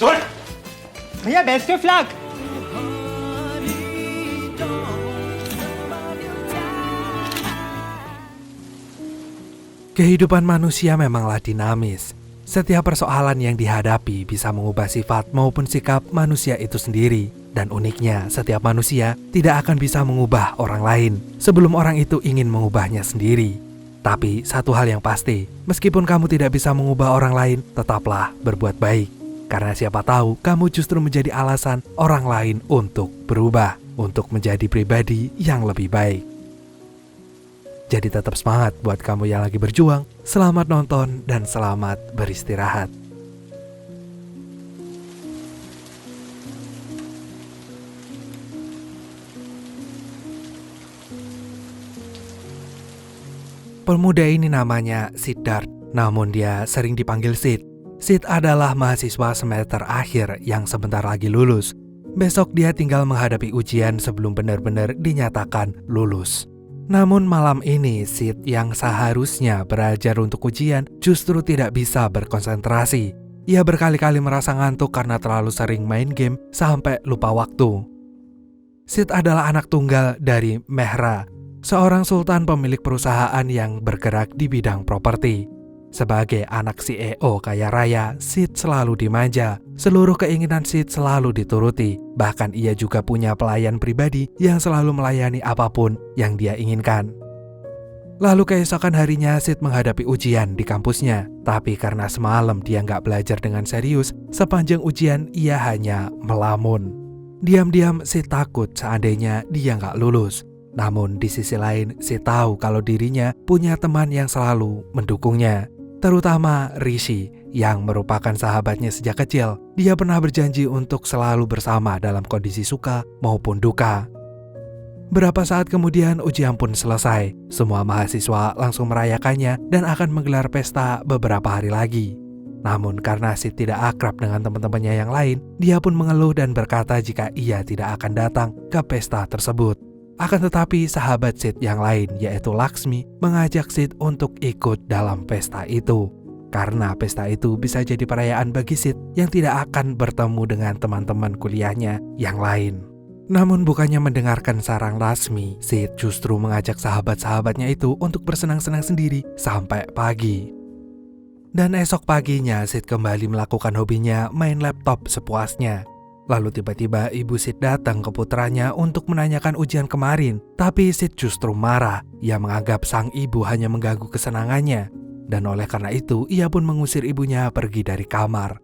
छोड़। भैया best of luck. Kehidupan manusia memanglah dinamis. Setiap persoalan yang dihadapi bisa mengubah sifat maupun sikap manusia itu sendiri. Dan uniknya, setiap manusia tidak akan bisa mengubah orang lain sebelum orang itu ingin mengubahnya sendiri. Tapi satu hal yang pasti, meskipun kamu tidak bisa mengubah orang lain, tetaplah berbuat baik. Karena siapa tahu kamu justru menjadi alasan orang lain untuk berubah, untuk menjadi pribadi yang lebih baik. Jadi tetap semangat buat kamu yang lagi berjuang. Selamat nonton dan selamat beristirahat. Pemuda ini namanya Siddharth, namun dia sering dipanggil Sid. Sid adalah mahasiswa semester akhir yang sebentar lagi lulus. Besok dia tinggal menghadapi ujian sebelum benar-benar dinyatakan lulus. Namun malam ini Sid yang seharusnya belajar untuk ujian justru tidak bisa berkonsentrasi. Ia berkali-kali merasa ngantuk karena terlalu sering main game sampai lupa waktu. Sid adalah anak tunggal dari Mehra, seorang sultan pemilik perusahaan yang bergerak di bidang properti. Sebagai anak CEO kaya raya, Sid selalu dimanja. Seluruh keinginan Sid selalu dituruti. Bahkan ia juga punya pelayan pribadi yang selalu melayani apapun yang dia inginkan. Lalu keesokan harinya Sid menghadapi ujian di kampusnya. Tapi karena semalam dia nggak belajar dengan serius, sepanjang ujian ia hanya melamun. Diam-diam Sid takut seandainya dia nggak lulus. Namun di sisi lain Sid tahu kalau dirinya punya teman yang selalu mendukungnya. Terutama Rishi yang merupakan sahabatnya sejak kecil. Dia pernah berjanji untuk selalu bersama dalam kondisi suka maupun duka. Berapa saat kemudian ujian pun selesai. Semua mahasiswa langsung merayakannya dan akan menggelar pesta beberapa hari lagi. Namun karena Sid tidak akrab dengan teman-temannya yang lain, dia pun mengeluh dan berkata jika ia tidak akan datang ke pesta tersebut. Akan tetapi sahabat Sid yang lain yaitu Laksmi mengajak Sid untuk ikut dalam pesta itu. Karena pesta itu bisa jadi perayaan bagi Sid yang tidak akan bertemu dengan teman-teman kuliahnya yang lain. Namun bukannya mendengarkan saran Laksmi, Sid justru mengajak sahabat-sahabatnya itu untuk bersenang-senang sendiri sampai pagi. Dan esok paginya Sid kembali melakukan hobinya main laptop sepuasnya. Lalu tiba-tiba ibu Sid datang ke putranya untuk menanyakan ujian kemarin. Tapi Sid justru marah. Ia menganggap sang ibu hanya mengganggu kesenangannya. Dan oleh karena itu ia pun mengusir ibunya pergi dari kamar.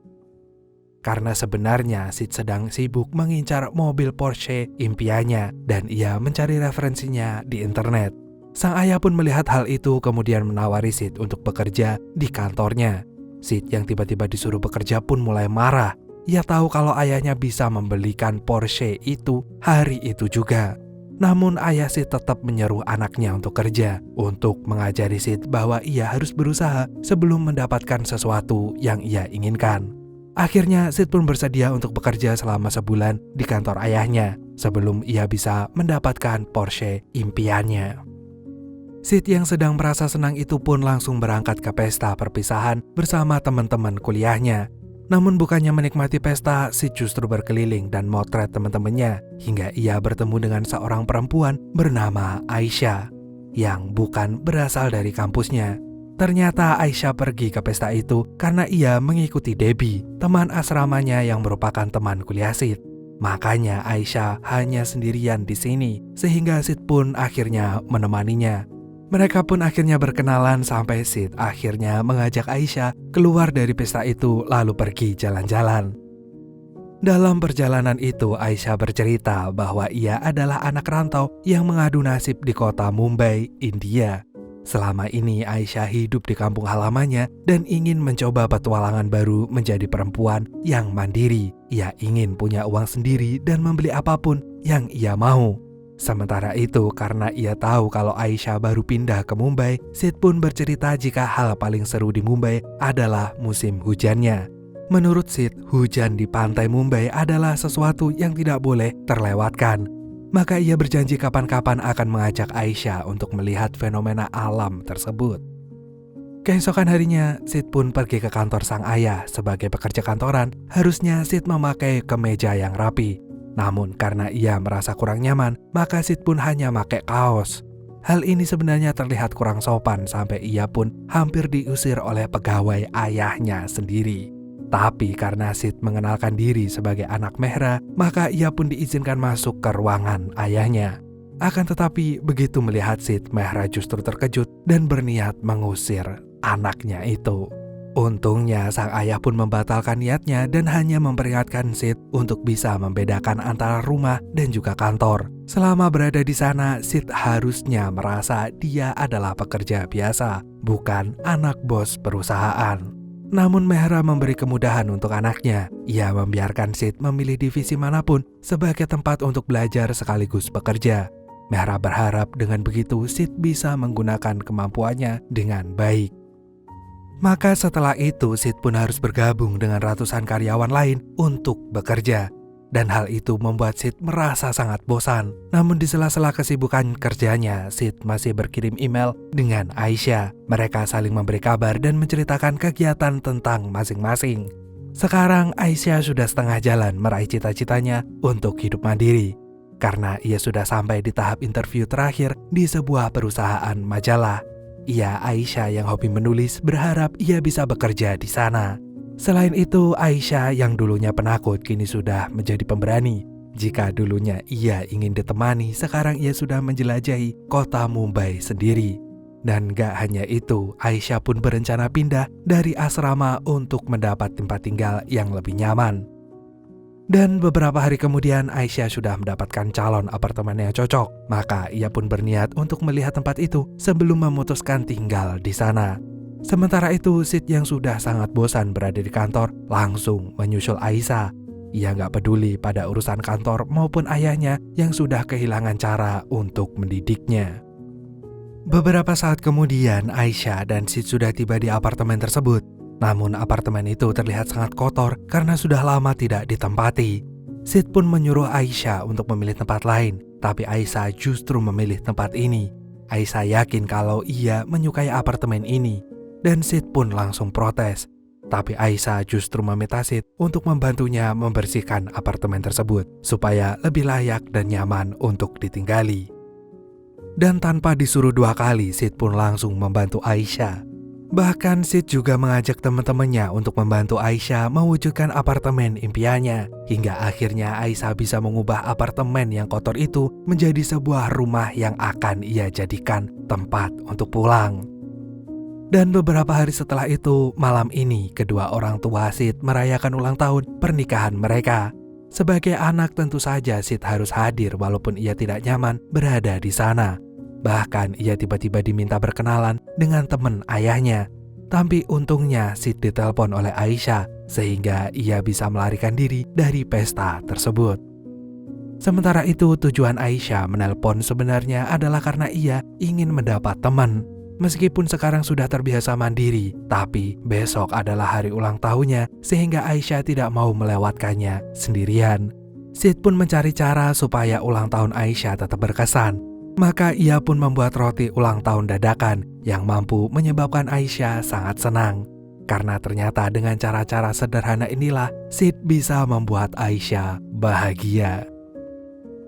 Karena sebenarnya Sid sedang sibuk mengincar mobil Porsche impiannya. Dan ia mencari referensinya di internet. Sang ayah pun melihat hal itu kemudian menawari Sid untuk bekerja di kantornya. Sid yang tiba-tiba disuruh bekerja pun mulai marah. Ia tahu kalau ayahnya bisa membelikan Porsche itu hari itu juga. Namun ayah Sid tetap menyeru anaknya untuk kerja, untuk mengajari Sid bahwa ia harus berusaha sebelum mendapatkan sesuatu yang ia inginkan. Akhirnya Sid pun bersedia untuk bekerja selama sebulan di kantor ayahnya sebelum ia bisa mendapatkan Porsche impiannya. Sid yang sedang merasa senang itu pun langsung berangkat ke pesta perpisahan bersama teman-teman kuliahnya. Namun bukannya menikmati pesta, Sid justru berkeliling dan motret teman-temannya hingga ia bertemu dengan seorang perempuan bernama Aisyah yang bukan berasal dari kampusnya. Ternyata Aisyah pergi ke pesta itu karena ia mengikuti Debbie, teman asramanya yang merupakan teman kuliah Sid. Makanya Aisyah hanya sendirian di sini sehingga Sid pun akhirnya menemaninya. Mereka pun akhirnya berkenalan sampai Sid akhirnya mengajak Aisyah keluar dari pesta itu lalu pergi jalan-jalan. Dalam perjalanan itu Aisyah bercerita bahwa ia adalah anak rantau yang mengadu nasib di kota Mumbai, India. Selama ini Aisyah hidup di kampung halamannya dan ingin mencoba petualangan baru menjadi perempuan yang mandiri. Ia ingin punya uang sendiri dan membeli apapun yang ia mau. Sementara itu, karena ia tahu kalau Aisyah baru pindah ke Mumbai, Sid pun bercerita jika hal paling seru di Mumbai adalah musim hujannya. Menurut Sid, hujan di pantai Mumbai adalah sesuatu yang tidak boleh terlewatkan. Maka ia berjanji kapan-kapan akan mengajak Aisyah untuk melihat fenomena alam tersebut. Keesokan harinya, Sid pun pergi ke kantor sang ayah. Sebagai pekerja kantoran, harusnya Sid memakai kemeja yang rapi. Namun karena ia merasa kurang nyaman, maka Sid pun hanya pakai kaos. Hal ini sebenarnya terlihat kurang sopan sampai ia pun hampir diusir oleh pegawai ayahnya sendiri. Tapi karena Sid mengenalkan diri sebagai anak Mehra, maka ia pun diizinkan masuk ke ruangan ayahnya. Akan tetapi begitu melihat Sid, Mehra justru terkejut dan berniat mengusir anaknya itu. Untungnya sang ayah pun membatalkan niatnya dan hanya memperingatkan Sid untuk bisa membedakan antara rumah dan juga kantor. Selama berada di sana, Sid harusnya merasa dia adalah pekerja biasa, bukan anak bos perusahaan. Namun Mehra memberi kemudahan untuk anaknya. Ia membiarkan Sid memilih divisi manapun sebagai tempat untuk belajar sekaligus bekerja. Mehra berharap dengan begitu Sid bisa menggunakan kemampuannya dengan baik. Maka setelah itu Sid pun harus bergabung dengan ratusan karyawan lain untuk bekerja. Dan hal itu membuat Sid merasa sangat bosan. Namun di sela-sela kesibukan kerjanya, Sid masih berkirim email dengan Aisyah. Mereka saling memberi kabar dan menceritakan kegiatan tentang masing-masing. Sekarang Aisyah sudah setengah jalan meraih cita-citanya untuk hidup mandiri. Karena ia sudah sampai di tahap interview terakhir di sebuah perusahaan majalah. Ia, Aisyah yang hobi menulis, berharap ia bisa bekerja di sana. Selain itu, Aisyah yang dulunya penakut kini sudah menjadi pemberani. Jika dulunya ia ingin ditemani, sekarang ia sudah menjelajahi kota Mumbai sendiri. Dan gak hanya itu, Aisyah pun berencana pindah dari asrama untuk mendapat tempat tinggal yang lebih nyaman. Dan beberapa hari kemudian Aisyah sudah mendapatkan calon apartemen yang cocok. Maka ia pun berniat untuk melihat tempat itu sebelum memutuskan tinggal di sana. Sementara itu Sid yang sudah sangat bosan berada di kantor langsung menyusul Aisyah. Ia gak peduli pada urusan kantor maupun ayahnya yang sudah kehilangan cara untuk mendidiknya. Beberapa saat kemudian Aisyah dan Sid sudah tiba di apartemen tersebut. Namun apartemen itu terlihat sangat kotor karena sudah lama tidak ditempati. Sid pun menyuruh Aisyah untuk memilih tempat lain, tapi Aisyah justru memilih tempat ini. Aisyah yakin kalau ia menyukai apartemen ini, dan Sid pun langsung protes. Tapi Aisyah justru meminta Sid untuk membantunya membersihkan apartemen tersebut, supaya lebih layak dan nyaman untuk ditinggali. Dan tanpa disuruh 2 kali, Sid pun langsung membantu Aisyah. Bahkan Sid juga mengajak teman-temannya untuk membantu Aisyah mewujudkan apartemen impiannya. Hingga akhirnya Aisyah bisa mengubah apartemen yang kotor itu menjadi sebuah rumah yang akan ia jadikan tempat untuk pulang. Dan beberapa hari setelah itu, malam ini kedua orang tua Sid merayakan ulang tahun pernikahan mereka. Sebagai anak tentu saja Sid harus hadir walaupun ia tidak nyaman berada di sana. Bahkan ia tiba-tiba diminta berkenalan dengan teman ayahnya. Tapi untungnya Sid ditelepon oleh Aisyah sehingga ia bisa melarikan diri dari pesta tersebut. Sementara itu tujuan Aisyah menelpon sebenarnya adalah karena ia ingin mendapat teman. Meskipun sekarang sudah terbiasa mandiri, tapi besok adalah hari ulang tahunnya sehingga Aisyah tidak mau melewatkannya sendirian. Sid pun mencari cara supaya ulang tahun Aisyah tetap berkesan. Maka ia pun membuat roti ulang tahun dadakan yang mampu menyebabkan Aisyah sangat senang. Karena ternyata dengan cara-cara sederhana inilah Sid bisa membuat Aisyah bahagia.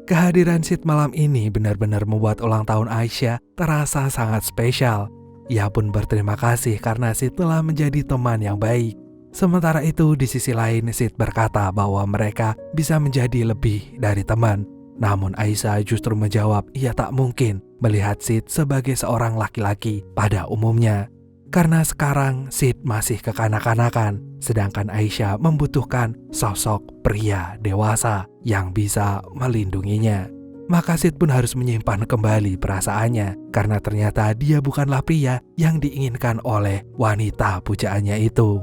Kehadiran Sid malam ini benar-benar membuat ulang tahun Aisyah terasa sangat spesial. Ia pun berterima kasih karena Sid telah menjadi teman yang baik. Sementara itu di sisi lain Sid berkata bahwa mereka bisa menjadi lebih dari teman. Namun Aisyah justru menjawab ia tak mungkin melihat Sid sebagai seorang laki-laki pada umumnya. Karena sekarang Sid masih kekanak-kanakan, sedangkan Aisyah membutuhkan sosok pria dewasa yang bisa melindunginya. Maka Sid pun harus menyimpan kembali perasaannya, karena ternyata dia bukanlah pria yang diinginkan oleh wanita pujaannya itu.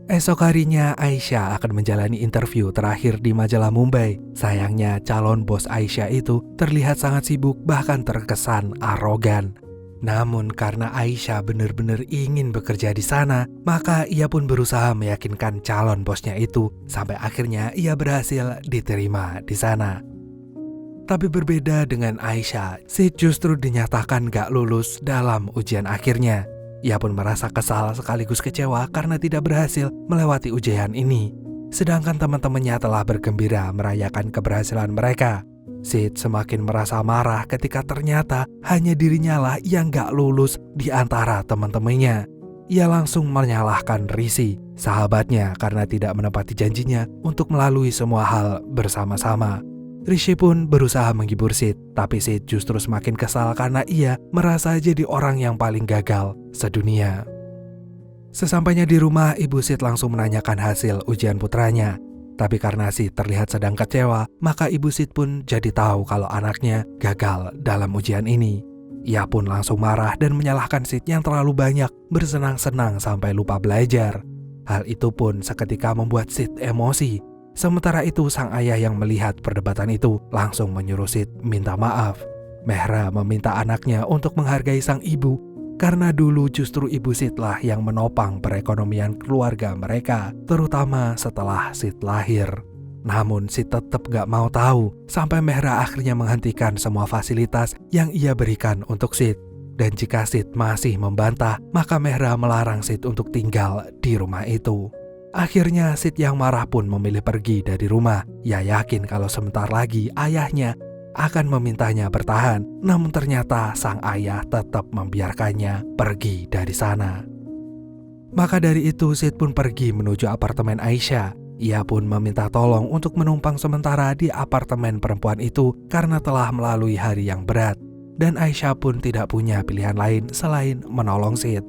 Esok harinya Aisyah akan menjalani interview terakhir di majalah Mumbai. Sayangnya calon bos Aisyah itu terlihat sangat sibuk bahkan terkesan arogan. Namun karena Aisyah benar-benar ingin bekerja di sana, maka ia pun berusaha meyakinkan calon bosnya itu sampai akhirnya ia berhasil diterima di sana. Tapi berbeda dengan Aisyah, Sid justru dinyatakan gak lulus dalam ujian akhirnya. Ia pun merasa kesal sekaligus kecewa karena tidak berhasil melewati ujian ini. Sedangkan teman-temannya telah bergembira merayakan keberhasilan mereka. Sid semakin merasa marah ketika ternyata hanya dirinya lah yang gak lulus di antara teman-temannya. Ia langsung menyalahkan Rishi, sahabatnya, karena tidak menepati janjinya untuk melalui semua hal bersama-sama. Rishi pun berusaha menghibur Sid, tapi Sid justru semakin kesal karena ia merasa jadi orang yang paling gagal sedunia. Sesampainya di rumah, ibu Sid langsung menanyakan hasil ujian putranya. Tapi karena Sid terlihat sedang kecewa, maka ibu Sid pun jadi tahu kalau anaknya gagal dalam ujian ini. Ia pun langsung marah dan menyalahkan Sid yang terlalu banyak bersenang-senang sampai lupa belajar. Hal itu pun seketika membuat Sid emosi. Sementara itu sang ayah yang melihat perdebatan itu langsung menyuruh Sid minta maaf. Mehra meminta anaknya untuk menghargai sang ibu karena dulu justru ibu Sid lah yang menopang perekonomian keluarga mereka, terutama setelah Sid lahir. Namun Sid tetap gak mau tahu sampai Mehra akhirnya menghentikan semua fasilitas yang ia berikan untuk Sid. Dan jika Sid masih membantah, maka Mehra melarang Sid untuk tinggal di rumah itu. Akhirnya Sid yang marah pun memilih pergi dari rumah. Ia yakin kalau sebentar lagi ayahnya akan memintanya bertahan, namun ternyata sang ayah tetap membiarkannya pergi dari sana. Maka dari itu Sid pun pergi menuju apartemen Aisyah. Ia pun meminta tolong untuk menumpang sementara di apartemen perempuan itu karena telah melalui hari yang berat. Dan Aisyah pun tidak punya pilihan lain selain menolong Sid.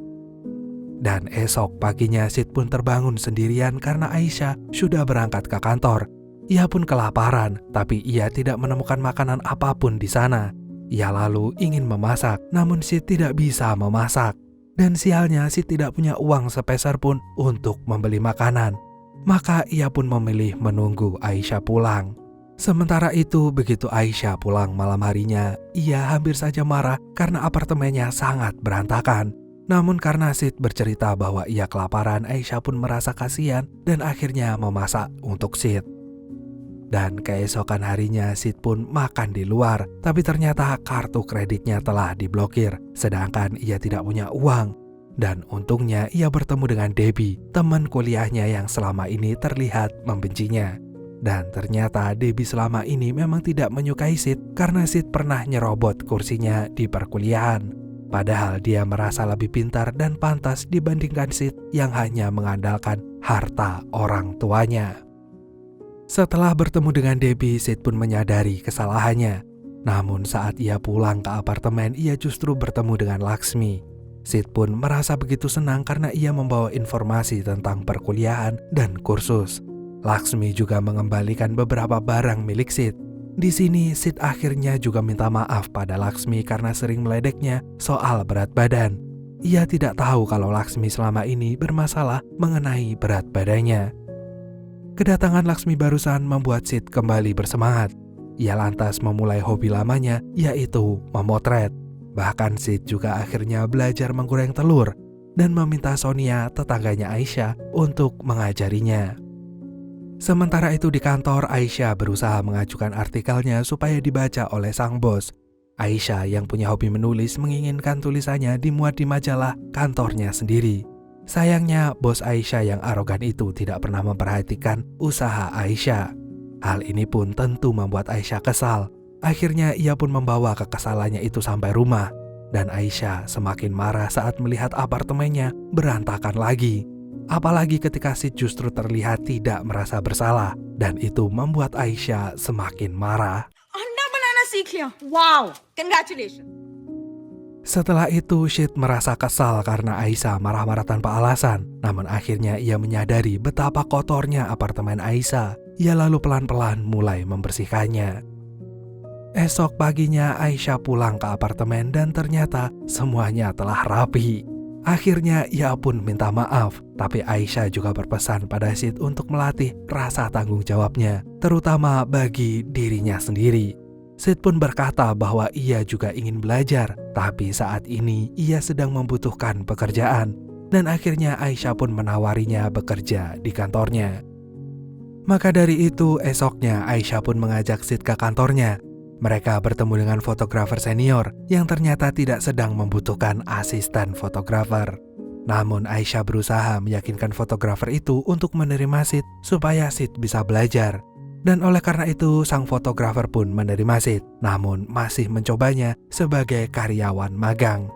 Dan esok paginya Sid pun terbangun sendirian karena Aisyah sudah berangkat ke kantor. Ia pun kelaparan, tapi ia tidak menemukan makanan apapun di sana. Ia lalu ingin memasak, namun Sid tidak bisa memasak. Dan sialnya Sid tidak punya uang sepeser pun untuk membeli makanan. Maka ia pun memilih menunggu Aisyah pulang. Sementara itu, begitu Aisyah pulang malam harinya, ia hampir saja marah karena apartemennya sangat berantakan. Namun karena Sid bercerita bahwa ia kelaparan, Aisyah pun merasa kasihan dan akhirnya memasak untuk Sid. Dan keesokan harinya Sid pun makan di luar, tapi ternyata kartu kreditnya telah diblokir, sedangkan ia tidak punya uang. Dan untungnya ia bertemu dengan Debbie, teman kuliahnya yang selama ini terlihat membencinya. Dan ternyata Debbie selama ini memang tidak menyukai Sid karena Sid pernah nyerobot kursinya di perkuliahan. Padahal dia merasa lebih pintar dan pantas dibandingkan Sid yang hanya mengandalkan harta orang tuanya. Setelah bertemu dengan Debbie, Sid pun menyadari kesalahannya. Namun saat ia pulang ke apartemen, ia justru bertemu dengan Laksmi. Sid pun merasa begitu senang karena ia membawa informasi tentang perkuliahan dan kursus. Laksmi juga mengembalikan beberapa barang milik Sid. Di sini Sid akhirnya juga minta maaf pada Laksmi karena sering meledeknya soal berat badan. Ia tidak tahu kalau Laksmi selama ini bermasalah mengenai berat badannya. Kedatangan Laksmi barusan membuat Sid kembali bersemangat. Ia lantas memulai hobi lamanya, yaitu memotret. Bahkan Sid juga akhirnya belajar menggoreng telur dan meminta Sonia, tetangganya Aisyah, untuk mengajarinya. Sementara itu di kantor, Aisyah berusaha mengajukan artikelnya supaya dibaca oleh sang bos. Aisyah yang punya hobi menulis menginginkan tulisannya dimuat di majalah kantornya sendiri. Sayangnya bos Aisyah yang arogan itu tidak pernah memperhatikan usaha Aisyah. Hal ini pun tentu membuat Aisyah kesal. Akhirnya ia pun membawa kekesalannya itu sampai rumah. Dan Aisyah semakin marah saat melihat apartemennya berantakan lagi. Apalagi ketika Sid justru terlihat tidak merasa bersalah. Dan itu membuat Aisyah semakin marah. Anda banana seekh liya. Wow, congratulations. Setelah itu Sid merasa kesal karena Aisyah marah-marah tanpa alasan. Namun akhirnya ia menyadari betapa kotornya apartemen Aisyah. Ia lalu pelan-pelan mulai membersihkannya. Esok paginya Aisyah pulang ke apartemen dan ternyata semuanya telah rapi. Akhirnya ia pun minta maaf, tapi Aisyah juga berpesan pada Sid untuk melatih rasa tanggung jawabnya, terutama bagi dirinya sendiri. Sid pun berkata bahwa ia juga ingin belajar, tapi saat ini ia sedang membutuhkan pekerjaan, dan akhirnya Aisyah pun menawarinya bekerja di kantornya. Maka dari itu esoknya Aisyah pun mengajak Sid ke kantornya. mereka bertemu dengan fotografer senior yang ternyata tidak sedang membutuhkan asisten fotografer. Namun Aisyah berusaha meyakinkan fotografer itu untuk menerima Sid supaya Sid bisa belajar. Dan oleh karena itu sang fotografer pun menerima Sid, namun masih mencobanya sebagai karyawan magang.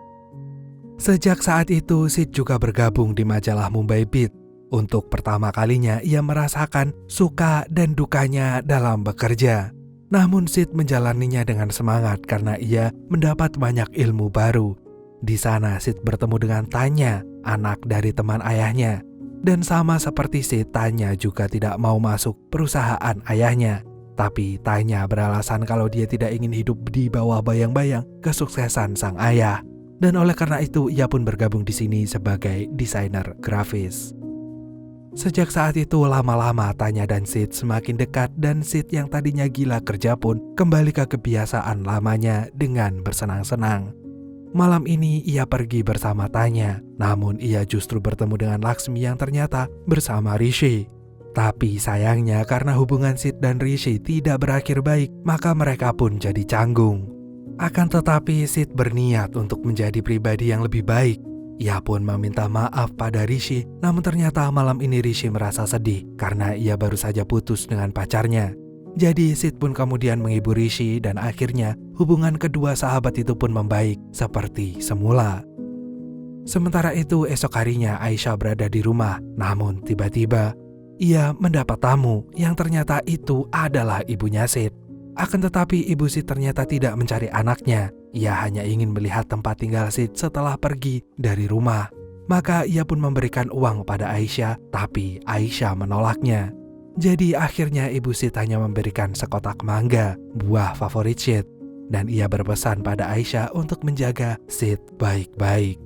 Sejak saat itu Sid juga bergabung di majalah Mumbai Beat. Untuk pertama kalinya ia merasakan suka dan dukanya dalam bekerja. Namun Sid menjalaninya dengan semangat karena ia mendapat banyak ilmu baru. Di sana Sid bertemu dengan Tanya, anak dari teman ayahnya. Dan sama seperti Sid, Tanya juga tidak mau masuk perusahaan ayahnya. Tapi Tanya beralasan kalau dia tidak ingin hidup di bawah bayang-bayang kesuksesan sang ayah. Dan oleh karena itu ia pun bergabung di sini sebagai desainer grafis. Sejak saat itu lama-lama Tanya dan Sid semakin dekat dan Sid yang tadinya gila kerja pun kembali ke kebiasaan lamanya dengan bersenang-senang. Malam ini ia pergi bersama Tanya, namun ia justru bertemu dengan Laksmi yang ternyata bersama Rishi. Tapi sayangnya karena hubungan Sid dan Rishi tidak berakhir baik, maka mereka pun jadi canggung. Akan tetapi Sid berniat untuk menjadi pribadi yang lebih baik. Ia pun meminta maaf pada Rishi, namun ternyata malam ini Rishi merasa sedih karena ia baru saja putus dengan pacarnya. Jadi Sid pun kemudian menghibur Rishi dan akhirnya hubungan kedua sahabat itu pun membaik seperti semula. Sementara itu esok harinya Aisyah berada di rumah, namun tiba-tiba ia mendapat tamu yang ternyata itu adalah ibunya Sid. Akan tetapi ibu Sid ternyata tidak mencari anaknya. Ia hanya ingin melihat tempat tinggal Sid setelah pergi dari rumah. Maka ia pun memberikan uang pada Aisyah, tapi Aisyah menolaknya. Jadi akhirnya ibu Sid hanya memberikan sekotak mangga, buah favorit Sid. Dan ia berpesan pada Aisyah untuk menjaga Sid baik-baik.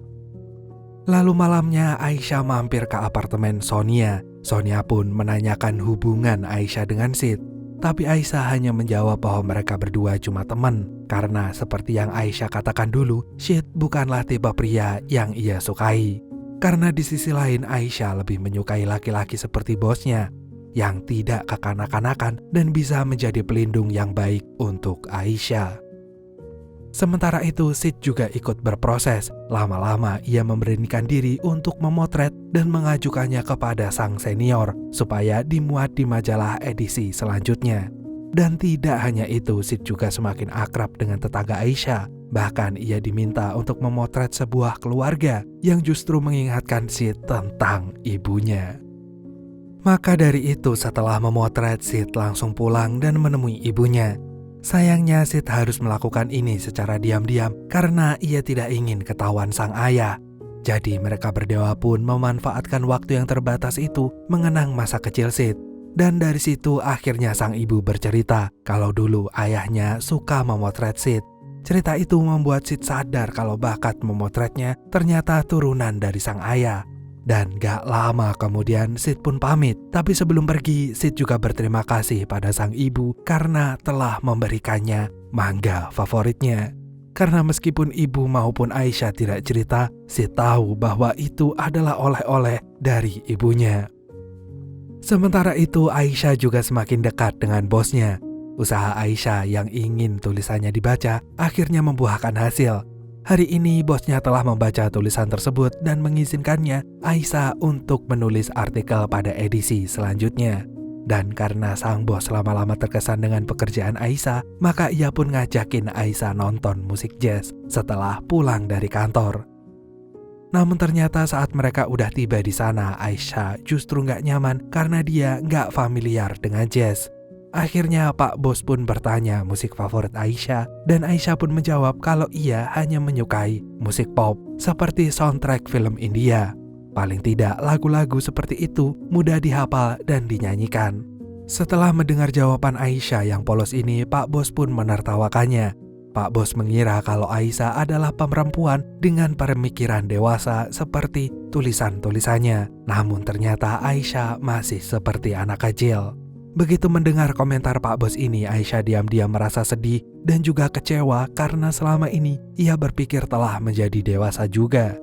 Lalu malamnya Aisyah mampir ke apartemen Sonia. Sonia pun menanyakan hubungan Aisyah dengan Sid. Tapi Aisyah hanya menjawab bahwa mereka berdua cuma teman. Karena seperti yang Aisyah katakan dulu, Sid bukanlah tipe pria yang ia sukai. Karena di sisi lain Aisyah lebih menyukai laki-laki seperti bosnya, yang tidak kekanak-kanakan dan bisa menjadi pelindung yang baik untuk Aisyah. Sementara itu Sid juga ikut berproses. Lama-lama ia memberanikan diri untuk memotret dan mengajukannya kepada sang senior supaya dimuat di majalah edisi selanjutnya. Dan tidak hanya itu, Sid juga semakin akrab dengan tetangga Aisyah. Bahkan ia diminta untuk memotret sebuah keluarga yang justru mengingatkan Sid tentang ibunya. Maka dari itu setelah memotret, Sid langsung pulang dan menemui ibunya. Sayangnya Sid harus melakukan ini secara diam-diam karena ia tidak ingin ketahuan sang ayah. Jadi mereka berdua pun memanfaatkan waktu yang terbatas itu mengenang masa kecil Sid. Dan dari situ akhirnya sang ibu bercerita kalau dulu ayahnya suka memotret Sid. Cerita itu membuat Sid sadar kalau bakat memotretnya ternyata turunan dari sang ayah. Dan gak lama kemudian Sid pun pamit. Tapi sebelum pergi, Sid juga berterima kasih pada sang ibu karena telah memberikannya mangga favoritnya. Karena meskipun ibu maupun Aisyah tidak cerita, Sid tahu bahwa itu adalah oleh-oleh dari ibunya. Sementara itu Aisyah juga semakin dekat dengan bosnya. Usaha Aisyah yang ingin tulisannya dibaca akhirnya membuahkan hasil. Hari ini bosnya telah membaca tulisan tersebut dan mengizinkannya Aisyah untuk menulis artikel pada edisi selanjutnya. Dan karena sang bos lama-lama terkesan dengan pekerjaan Aisyah, maka ia pun ngajakin Aisyah nonton musik jazz setelah pulang dari kantor. Namun ternyata saat mereka udah tiba di sana, Aisyah justru nggak nyaman karena dia nggak familiar dengan jazz. Akhirnya Pak Bos pun bertanya musik favorit Aisyah dan Aisyah pun menjawab kalau ia hanya menyukai musik pop seperti soundtrack film India. Paling tidak lagu-lagu seperti itu mudah dihafal dan dinyanyikan. Setelah mendengar jawaban Aisyah yang polos ini, Pak Bos pun menertawakannya. Pak Bos mengira kalau Aisyah adalah perempuan dengan pemikiran dewasa seperti tulisan-tulisannya. Namun ternyata Aisyah masih seperti anak kecil. Begitu mendengar komentar Pak Bos ini, Aisyah diam-diam merasa sedih dan juga kecewa karena selama ini ia berpikir telah menjadi dewasa juga.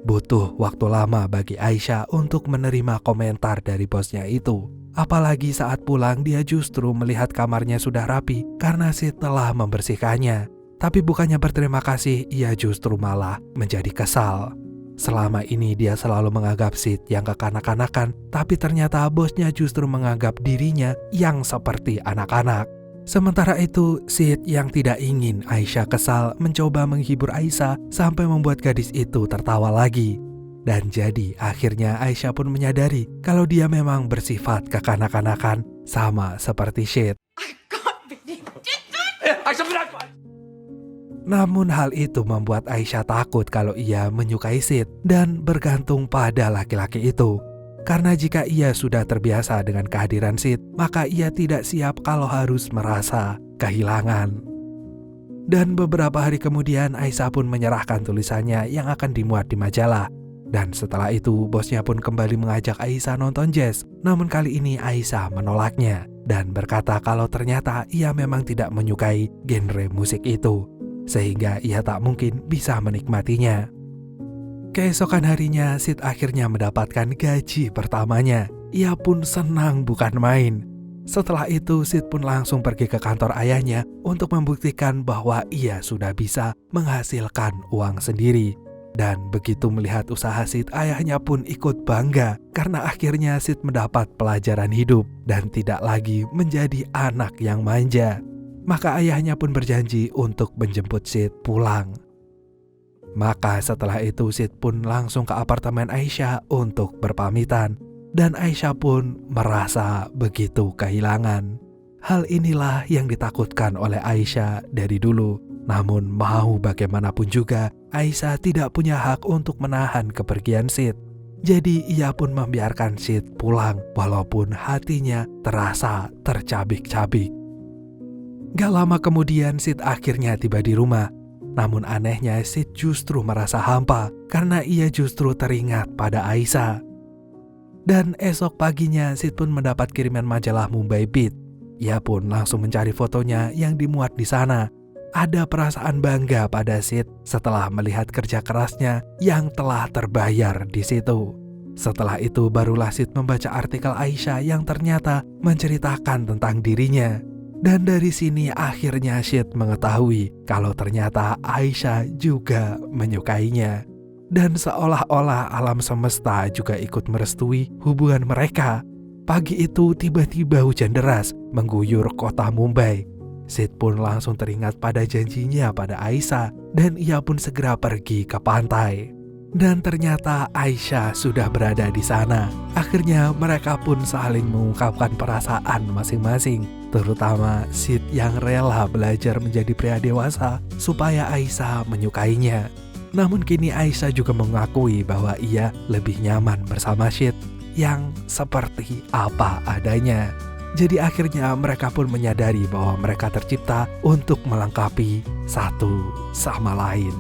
Butuh waktu lama bagi Aisyah untuk menerima komentar dari bosnya itu. Apalagi saat pulang dia justru melihat kamarnya sudah rapi karena Sid telah membersihkannya. Tapi bukannya berterima kasih, ia justru malah menjadi kesal. Selama ini dia selalu menganggap Sid yang kekanak-kanakan, tapi ternyata bosnya justru menganggap dirinya yang seperti anak-anak. Sementara itu, Sid yang tidak ingin Aisyah kesal mencoba menghibur Aisyah sampai membuat gadis itu tertawa lagi. Dan jadi akhirnya Aisyah pun menyadari kalau dia memang bersifat kekanak-kanakan sama seperti Sid. Namun hal itu membuat Aisyah takut kalau ia menyukai Sid dan bergantung pada laki-laki itu. Karena jika ia sudah terbiasa dengan kehadiran Sid, maka ia tidak siap kalau harus merasa kehilangan. Dan beberapa hari kemudian Aisyah pun menyerahkan tulisannya yang akan dimuat di majalah. Dan setelah itu bosnya pun kembali mengajak Aisyah nonton jazz. Namun kali ini Aisyah menolaknya dan berkata kalau ternyata ia memang tidak menyukai genre musik itu, sehingga ia tak mungkin bisa menikmatinya. Keesokan harinya Sid akhirnya mendapatkan gaji pertamanya. Ia pun senang bukan main. Setelah itu Sid pun langsung pergi ke kantor ayahnya untuk membuktikan bahwa ia sudah bisa menghasilkan uang sendiri. Dan begitu melihat usaha Sid, ayahnya pun ikut bangga karena akhirnya Sid mendapat pelajaran hidup dan tidak lagi menjadi anak yang manja. Maka ayahnya pun berjanji untuk menjemput Sid pulang. Maka setelah itu Sid pun langsung ke apartemen Aisyah untuk berpamitan. Dan Aisyah pun merasa begitu kehilangan. Hal inilah yang ditakutkan oleh Aisyah dari dulu. Namun mau bagaimanapun juga, Aisyah tidak punya hak untuk menahan kepergian Sid. Jadi ia pun membiarkan Sid pulang walaupun hatinya terasa tercabik-cabik. Gak lama kemudian Sid akhirnya tiba di rumah. Namun anehnya Sid justru merasa hampa karena ia justru teringat pada Aisyah. Dan esok paginya Sid pun mendapat kiriman majalah Mumbai Beat. Ia pun langsung mencari fotonya yang dimuat di sana. Ada perasaan bangga pada Sid setelah melihat kerja kerasnya yang telah terbayar di situ. Setelah itu barulah Sid membaca artikel Aisyah yang ternyata menceritakan tentang dirinya. Dan dari sini akhirnya Sid mengetahui kalau ternyata Aisyah juga menyukainya. Dan seolah-olah alam semesta juga ikut merestui hubungan mereka. Pagi itu tiba-tiba hujan deras mengguyur kota Mumbai. Sid pun langsung teringat pada janjinya pada Aisyah dan ia pun segera pergi ke pantai. Dan ternyata Aisyah sudah berada di sana. Akhirnya mereka pun saling mengungkapkan perasaan masing-masing. Terutama Sid yang rela belajar menjadi pria dewasa supaya Aisyah menyukainya. Namun kini Aisyah juga mengakui bahwa ia lebih nyaman bersama Sid yang seperti apa adanya. Jadi akhirnya mereka pun menyadari bahwa mereka tercipta untuk melengkapi satu sama lain.